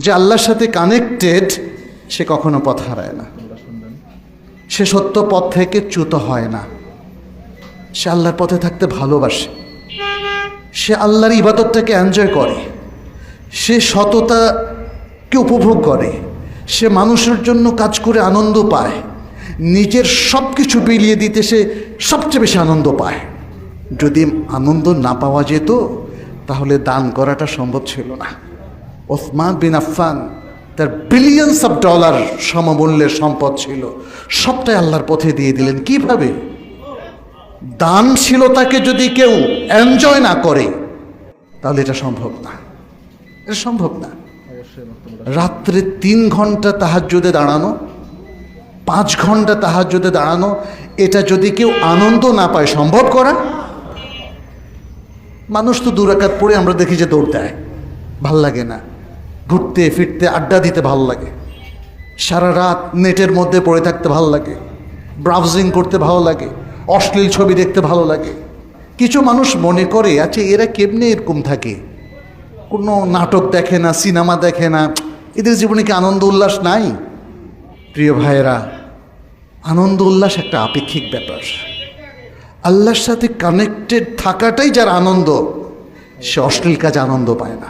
যে আল্লাহর সাথে কানেক্টেড সে কখনো পথ হারায় না, সে সত্য পথ থেকে চ্যুত হয় না, সে আল্লাহর পথে থাকতে ভালোবাসে, সে আল্লাহর ইবাদতটাকে এনজয় করে, সে সততাকে উপভোগ করে, সে মানুষের জন্য কাজ করে আনন্দ পায়, নিজের সব কিছু বিলিয়ে দিতে সে সবচেয়ে বেশি আনন্দ পায়। যদি আনন্দ না পাওয়া যেত তাহলে দান করাটা সম্ভব ছিল না। ওসমান বিন আফফান, তার বিলিয়নস অফ ডলার সমমূল্যের সম্পদ ছিল, সবটাই আল্লাহর পথে দিয়ে দিলেন। কিভাবে? দানশীলতাকে যদি কেউ এনজয় না করে তাহলে এটা সম্ভব না, এটা সম্ভব না। রাত্রে 3 ঘন্টা তাহাজ্জুদে দাঁড়ানো, 5 ঘন্টা তাহাজ্জুদে দাঁড়ানো, এটা যদি কেউ আনন্দ না পায় সম্ভব করা? মানুষ তো 2 রাকাত পড়ে আমরা দেখি যে দৌড় দেয়, ভাল লাগে না। ঘুরতে ফিরতে আড্ডা দিতে ভাল লাগে, সারা রাত নেটের মধ্যে পড়ে থাকতে ভালো লাগে, ব্রাউজিং করতে ভালো লাগে, অশ্লীল ছবি দেখতে ভালো লাগে। কিছু মানুষ মনে করে আচ্ছা এরা কেমনে এরকম থাকে, কোনো নাটক দেখে না, সিনেমা দেখে না, এদের জীবনে কি আনন্দ উল্লাস নাই? প্রিয় ভাইয়েরা, আনন্দ উল্লাস একটা আপেক্ষিক ব্যাপার। আল্লাহর সাথে কানেক্টেড থাকাটাই যার আনন্দ, সে অশ্লীল কাজে আনন্দ পায় না।